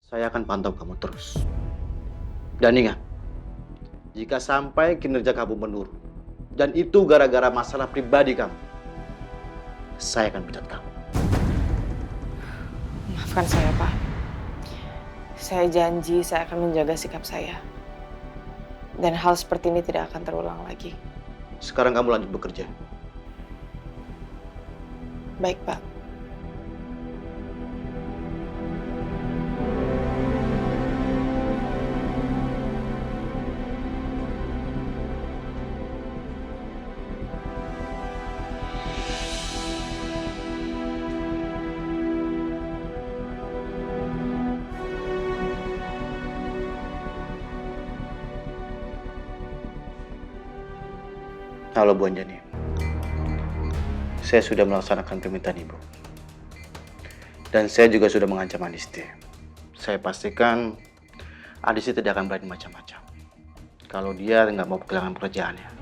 Saya akan pantau kamu terus. Dan ingat, jika sampai kinerja kamu menurun, dan itu gara-gara masalah pribadi kamu, saya akan pecat kamu. Maafkan saya, Pak. Saya janji saya akan menjaga sikap saya. Dan hal seperti ini tidak akan terulang lagi. Sekarang kamu lanjut bekerja. Baik, Pak. Halo Bu Anjani. Saya sudah melaksanakan permintaan Ibu. Dan saya juga sudah mengancam Adisti. Saya pastikan Adisti tidak akan berani macam-macam. Kalau dia nggak mau kehilangan pekerjaannya.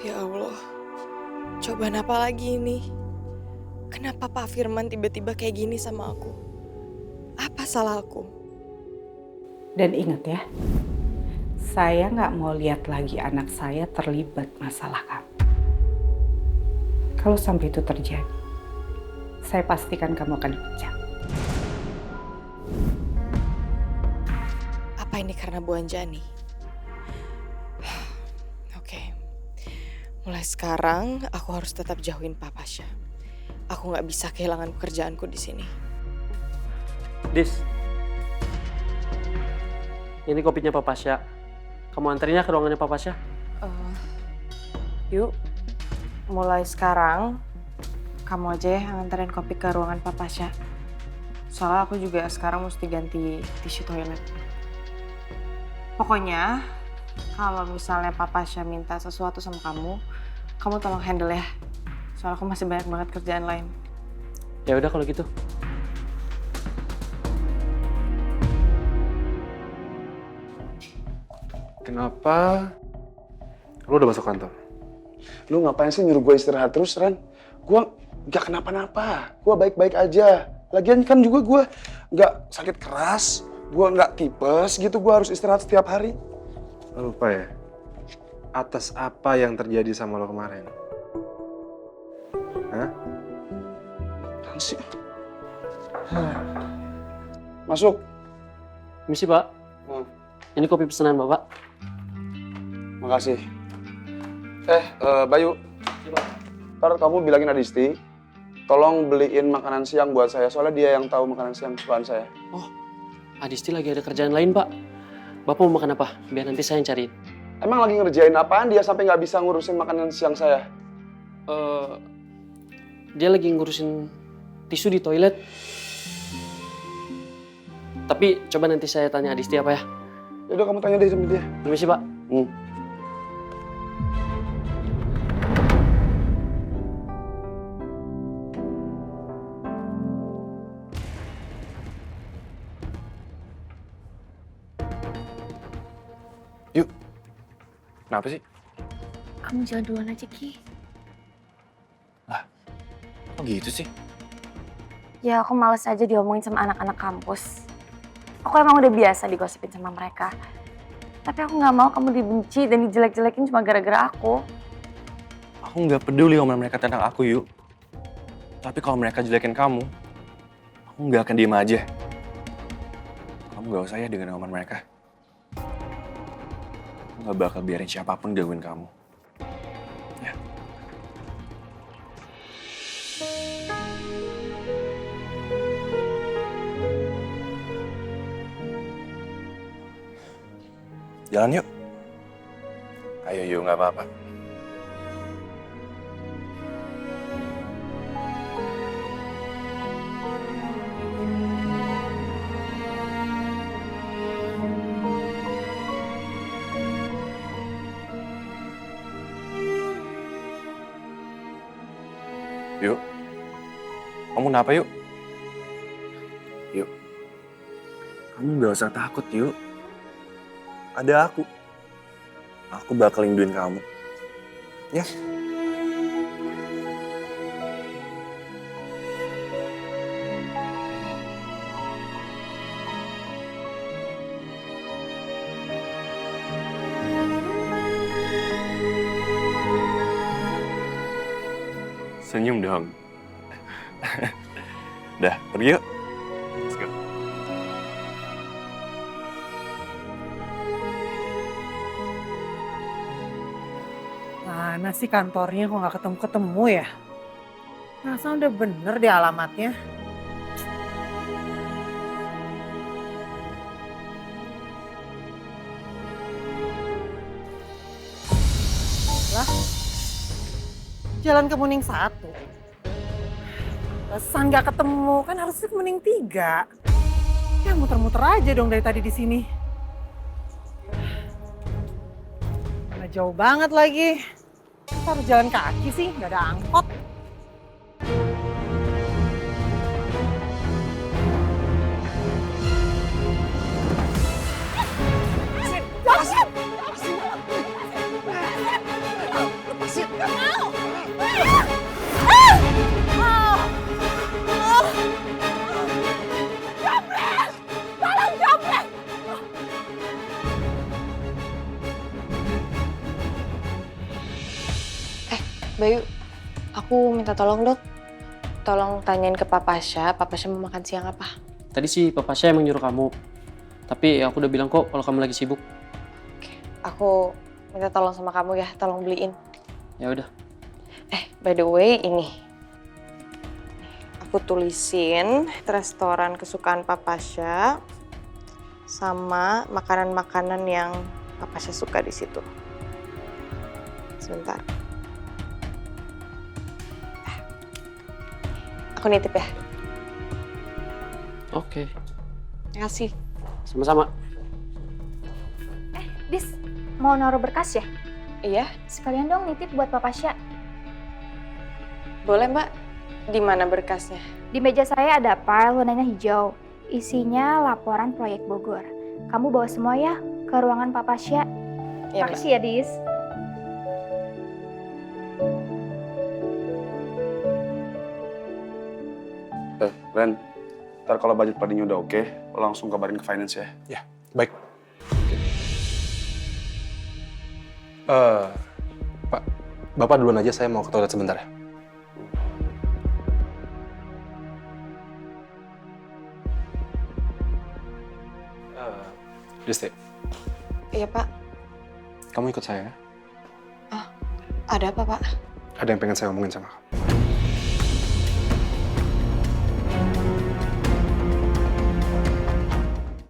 Ya Allah, cobaan apa lagi ini? Kenapa Pak Firman tiba-tiba kayak gini sama aku? Apa salah aku? Dan ingat ya, saya nggak mau lihat lagi anak saya terlibat masalah kamu. Kalau sampai itu terjadi, saya pastikan kamu akan dipecat. Apa ini karena Bu Anjani? Oke, mulai sekarang aku harus tetap jauhin Pak Pasha. Aku nggak bisa kehilangan pekerjaanku di sini. Dis, ini kopinya Pak Pasha. Kamu anterinnya ke ruangannya Pak Pasha. Yuk, mulai sekarang kamu aja ya nganterin kopi ke ruangan Pak Pasha. Soalnya aku juga sekarang mesti ganti tisu toilet. Pokoknya kalau misalnya Pak Pasha minta sesuatu sama kamu, kamu tolong handle ya. Soalnya aku masih banyak banget kerjaan lain. Ya udah kalau gitu. Kenapa lu udah masuk kantor? Lu ngapain sih nyuruh gue istirahat terus, Ran? Gue gak kenapa-napa, gue baik-baik aja. Lagian kan juga gue gak sakit keras, gue gak tipes gitu, gue harus istirahat setiap hari. Lu lupa ya? Atas apa yang terjadi sama lo kemarin? Hah? Apaan sih? Masuk. Misi Pak, ini kopi pesanan Bapak. Makasih. Bayu. Ntar kamu bilangin Adisti, tolong beliin makanan siang buat saya, soalnya dia yang tahu makanan siang kesukaan saya. Oh, Adisti lagi ada kerjaan lain Pak. Bapak mau makan apa? Biar nanti saya yang cariin. Emang lagi ngerjain apaan dia sampai nggak bisa ngurusin makanan siang saya? Dia lagi ngurusin tisu di toilet. Tapi coba nanti saya tanya Adisti apa ya. Yaudah kamu tanya deh sama dia. Permisi Pak. Yuk. Kenapa sih? Kamu jangan duluan aja, Ki. Kok gitu sih? Ya, aku males aja diomongin sama anak-anak kampus. Aku emang udah biasa digosipin sama mereka. Tapi aku nggak mau kamu dibenci dan dijelek-jelekin cuma gara-gara aku. Aku nggak peduli omongan mereka tentang aku, Yuk. Tapi kalau mereka jelekin kamu, aku nggak akan diem aja. Kamu nggak usah ya dengan omongan mereka. Aku nggak bakal biarin siapapun gangguin kamu. Ya. Jalan yuk. Ayo yuk, nggak apa-apa. Kamu kenapa, Yuk? Yuk. Kamu gak usah takut, Yuk. Ada aku. Aku bakal lindungi kamu. Ya? Senyum dong. Dah, pergi yuk. Let's go. Mana sih kantornya kok nggak ketemu-ketemu ya? Masa udah bener di alamatnya? Lah, Jalan Kemuning 1. Pesan nggak ketemu, kan harusnya Kemuning 3. Ya muter-muter aja dong dari tadi di sini. Mana jauh banget lagi. Kita harus jalan kaki sih, nggak ada angkot. Bayu, aku minta tolong dong. Tolong tanyain ke Papa Pasha mau makan siang apa. Tadi sih Papa saya emang nyuruh kamu. Tapi aku udah bilang kok kalau kamu lagi sibuk. Oke, aku minta tolong sama kamu ya, tolong beliin. Ya udah. By the way, ini. Aku tulisin restoran kesukaan Papa Pasha sama makanan-makanan yang Papa Pasha suka di situ. Sebentar. Aku nitip ya. Oke. Makasih. Sama-sama. Dis, mau naruh berkas ya? Iya, Sekalian dong nitip buat Papa Pasha. boleh Mbak. Di mana berkasnya? Di meja saya ada file warnanya hijau. Isinya laporan proyek Bogor. Kamu bawa semua ya ke ruangan Papa Pasha. Iya, Mbak. Makasih ya, Dis. Ren, ntar kalau budget padinya udah oke, lo langsung kabarin ke finance ya. Ya, baik. Pak, Bapak duluan aja, saya mau ke toilet sebentar ya. Disti, Iya, Pak. kamu ikut saya ya? Ada apa, Pak? Ada yang pengen saya omongin sama kamu.